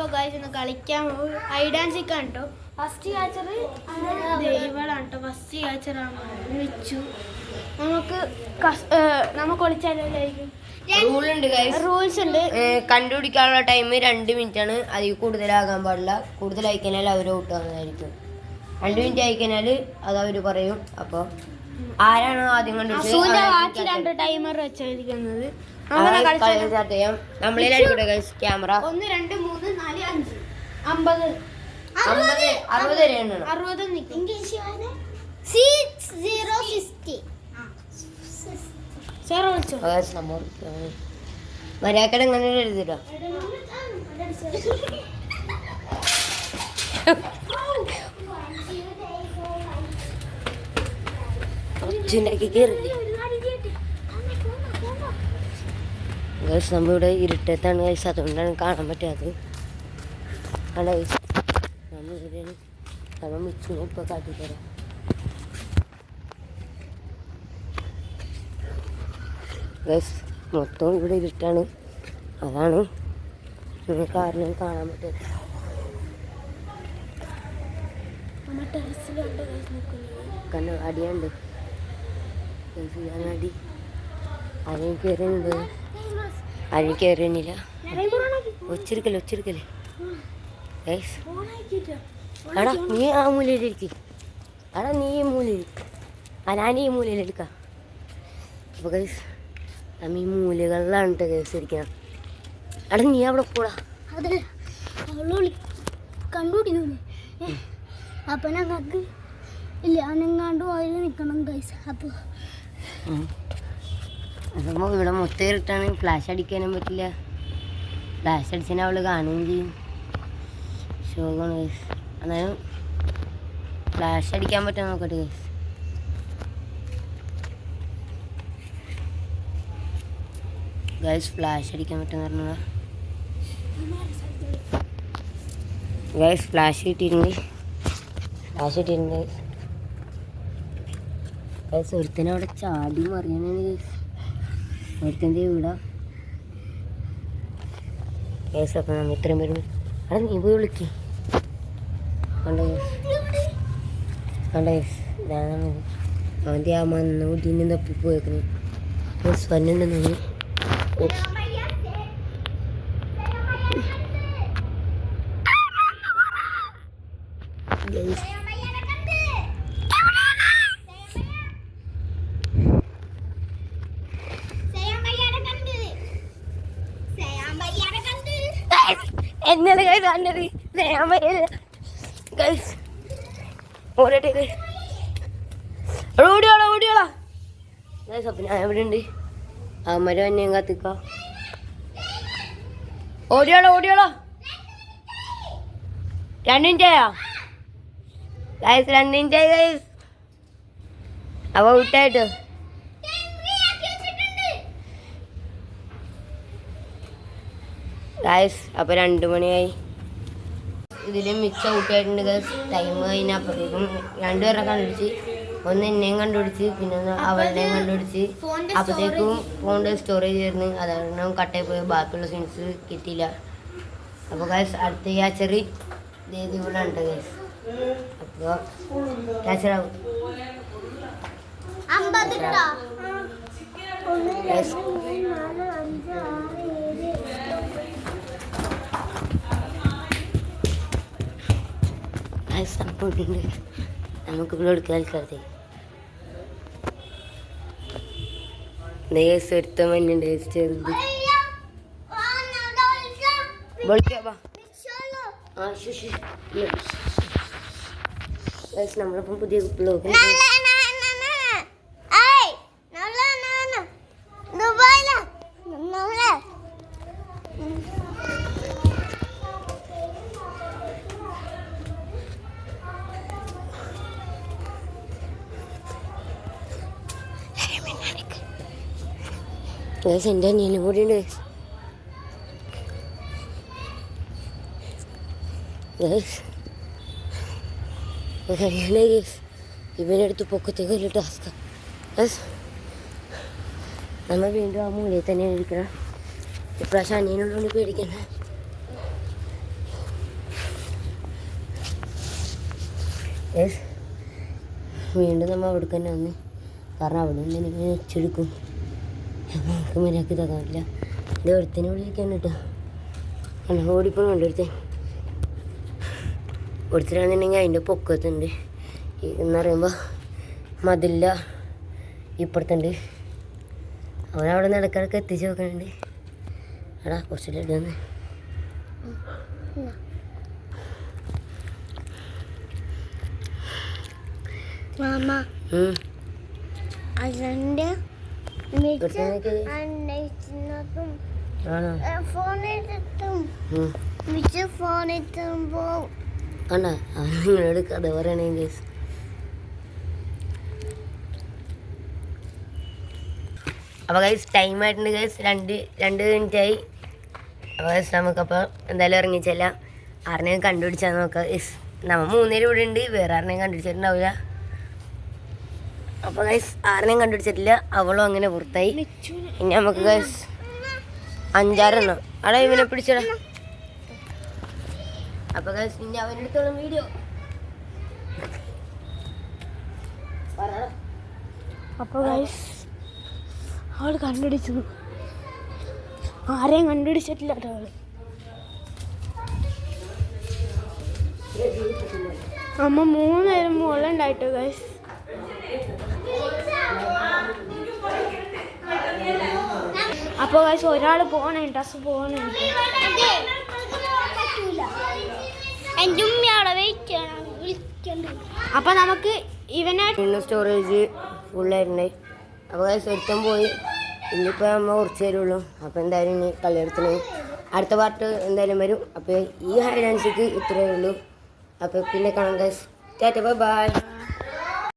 ഇപ്പൊ കളിക്കാൻ hide and seek ആണ് കേട്ടോ. ഫസ്റ്റ് ക്യാച്ചർ ദൈവളാണ് കേട്ടോ. ഫസ്റ്റ് ക്യാച്ചറാണ് വെച്ചു. നമുക്ക് ഒളിച്ചാലായിരിക്കും റൂൾസ് ഉണ്ട്. കണ്ടുപിടിക്കാനുള്ള ടൈം 2 മിനിറ്റ് ആണ്. അതിൽ കൂടുതലാകാൻ പാടില്ല. കൂടുതലായി കഴിഞ്ഞാൽ അവർ ഔട്ട് ആവുന്നതായിരിക്കും. 2 മിനിറ്റ് ആയി കഴിഞ്ഞാൽ അത് അവര് പറയും. അപ്പൊ ആരാണോ ആദ്യം കണ്ടുപിടിച്ചത് ടൈമർ വെച്ചിരിക്കുന്നത് ക്യാമറ 1 2 3 4 5 50 60 വരെയാണ്. 60 മര്യാദക്കട എങ്ങനെ എഴുതിട്ടോ. നമ്മളിവിടെ ഇരുട്ടത്താണ് ഗൈസ്, അതുകൊണ്ടാണ് കാണാൻ പറ്റാത്തത്. നമ്മൾ മിച്ചിനെ ഇപ്പൊ കാട്ടിത്തരാം. ഗൈസ് മൊത്തം ഇവിടെ ഇരുട്ടാണ്, അതാണ് കാരണം കാണാൻ പറ്റാത്തത്. കാരണം അടിയുണ്ട്, അടി ആരെയും കയറുന്നുണ്ട്, ആരെയും കയറുന്നില്ല. ഒച്ചിരിക്കല്ലേ എടാ നീ ആ മൂലയിലിരിക്കും. എടാ നീ ഈ മൂലയിലിരിക്കും, ഞാൻ ഈ മൂലയിലെടുക്കാം. അപ്പോൾ ഗൈസ് നമ്മ ഈ മൂലകളിലാണ് കേട്ടോ ഗൈസ് ഇരിക്കണം. എടാ നീ അവിടെ കൂടാ കണ്ടുപിടിക്കുന്നു. അപ്പൊ ഞങ്ങൾക്ക് ഇല്ല അനങ്ങാണ്ട് അതിൽ നിൽക്കണം ഗൈസ്. അപ്പോൾ അപ്പോൾ ഇവിടെ മൊത്തം ഇരുട്ടാണ്, ഫ്ലാഷ് അടിക്കാനും പറ്റില്ല. ഫ്ലാഷ് അടിച്ചാൽ അവൾ കാണുകയും ചെയ്യും. ഷോക്കാണ് ഗൈസ്. എന്നാലും ഫ്ലാഷ് അടിക്കാൻ പറ്റാൻ നോക്കട്ടെ ഗൈസ്. ഗൈസ് ഫ്ലാഷ് അടിക്കാൻ പറ്റുന്ന പറഞ്ഞാ ഗൈസ് ഫ്ലാഷ് കിട്ടിയിട്ടുണ്ട് ഗൈസ്. ഒരുത്തനെ അവിടെ ചാടി മറിയാനാണ് ഗൈസ്. ഒരുത്തൻ്റെ ഇവിടെ ഗൈസ്. അപ്പം നമ്മൾ ഇത്രയും പേരും അവിടെ നീ പോയി വിളിക്ക്. കണ്ട ഗൈസ് ഇതാണ് അവൻ്റെ ആ മണ്ണ് കുട്ടീനെ തപ്പിപ്പോയേക്കുന്നു. സ്വന്നുണ്ടെന്നു എന്നാണ് ഗൈസ് കണ്ടത്. ഗൈസ് ഓടട്ടെ ഗൈസ്, ഓടിയോളാ ഗൈസ്. അപ്പം ഞാൻ എവിടെ ഉണ്ട്? അമ്മരും എന്നെയും കത്തിക്കാം. ഓടിയോളാ 2 മിനിറ്റായോ ഗൈസ്? 2 മിനിറ്റായി ഗൈസ്. അപ്പോൾ ഔട്ടായിട്ട് ഗൈസ്. അപ്പോൾ 2 മണിയായി. ഇതിൽ മിക്സ് ഔട്ടായിട്ടുണ്ട് ഗൈസ്. ടൈം കഴിഞ്ഞപ്പോഴേക്കും 2 പേരെ കണ്ടുപിടിച്ച്, ഒന്ന് എന്നെയും കണ്ടുപിടിച്ച്, പിന്നെ ഒന്ന് അവളുടെയും കണ്ടുപിടിച്ച്. അപ്പോഴത്തേക്കും ഫോണിൻ്റെ സ്റ്റോറേജ് ആയിരുന്നു, അതാണ് കട്ടായി പോയി. ബാക്കിയുള്ള സീൻസ് കിട്ടിയില്ല. അപ്പോൾ ഗൈസ് അടുത്ത ക്യാച്ചറി ഇവിടെ ഉണ്ട് ഗൈസ്. അപ്പോൾ ക്യാച്ചറാവും സംഭവമുണ്ട്. നമുക്കിവിടെ എടുക്കാൻ ആൾക്കാരത്തെ ഒരുത്തം വന്നുണ്ട് ചെറുത്. നമ്മളിപ്പം പുതിയ ബ്ലോഗ് എൻ്റെ അനിയനും കൂടി ഉണ്ട്. ഇവനെടുത്ത് പൊക്കത്തേക്ക് ഒരു ടാസ്ക്. നമ്മൾ വീണ്ടും ആ മൂലയിൽ തന്നെ ഇരിക്കണം. ഇപ്രാവശ്യം അനിയനുള്ളതുകൊണ്ട് പേടിക്കണം. വീണ്ടും നമ്മൾ അവിടെ തന്നെ വന്ന് കാരണം അവിടെ നിന്ന് എനിക്ക് വെച്ചെടുക്കും നമുക്ക് മര്യാദക്ക് തകാറില്ല എൻ്റെ ഒരുത്തിനെ വിളിക്കാൻ കേട്ടോ എന്നാൽ ഓടിപ്പോഴുണ്ട് ഒരുത്തരാണെന്നുണ്ടെങ്കിൽ അതിൻ്റെ പൊക്കത്തുണ്ട് എന്ന് പറയുമ്പോൾ മതില്ല ഇപ്പുറത്തുണ്ട് അവനവിടെ നിന്ന് ഇടയ്ക്കിടയ്ക്ക് എത്തിച്ച് നോക്കുന്നുണ്ട് എടാ കുറച്ചിട്ട് ഇടുന്ന് മാമ അതിൻ്റെ ആണോ ഫോണെത്തുമ്പോ കണ്ടാ അവൻ നിങ്ങളോട് കഥ പറയണേ കേസ് അപ്പോൾ ഗൈസ് ടൈം ആയിട്ടുണ്ട് ഗൈസ് രണ്ട് മിനിറ്റായി അപ്പോൾ ഗൈസ് നമുക്കപ്പോൾ എന്തായാലും ഇറങ്ങിച്ചല്ല ആറിനെയും കണ്ടുപിടിച്ചാൽ നോക്കാം ഗൈസ് നമ്മൾ 3 പേര് ഇവിടെ ഉണ്ട് വേറെ ആറിനെയും കണ്ടുപിടിച്ചിട്ടുണ്ടാവില്ല അപ്പോൾ ഗൈസ് ആറിനെയും കണ്ടുപിടിച്ചിട്ടില്ല അവളും അങ്ങനെ പുറത്തായി ഇനി നമുക്ക് ഗൈസ് 5-6 എണ്ണം അവിടെ ഇവനെ പിടിച്ചടാ അപ്പോൾ ഗൈസ് ഇനി അവൻ്റെ അടുത്തോളം വീഡിയോ അപ്പോൾ ഗൈസ് അവൾ കണ്ടുപിടിച്ചു ആരെയും കണ്ടുപിടിച്ചിട്ടില്ല കേട്ടോ അവള് അമ്മ 3 നേരം മുകളിലുണ്ടായിട്ടോ ഗൈസ് അപ്പോൾ ഗൈസ് ഒരാൾ പോണേ ഡ്രസ് പോണേ അപ്പൊ നമുക്ക് ഇവനെ സ്റ്റോറേജ് ഫുള്ളായിരുന്നേ അപ്പോൾ ഗൈസ് ഒരുത്തം പോയി ഇനിയിപ്പോൾ നമ്മൾ കുറച്ച് തരുള്ളൂ അപ്പോൾ എന്തായാലും ഇനി കളിയെടുത്തണേ അടുത്ത പാർട്ട് എന്തായാലും വരും അപ്പോൾ ഈ ഹൈഡ് ആൻഡ് സീക്ക് ഇത്രയേ ഉള്ളൂ അപ്പോൾ പിന്നെ കാണാം ഗൈസ് ടാറ്റ ബൈ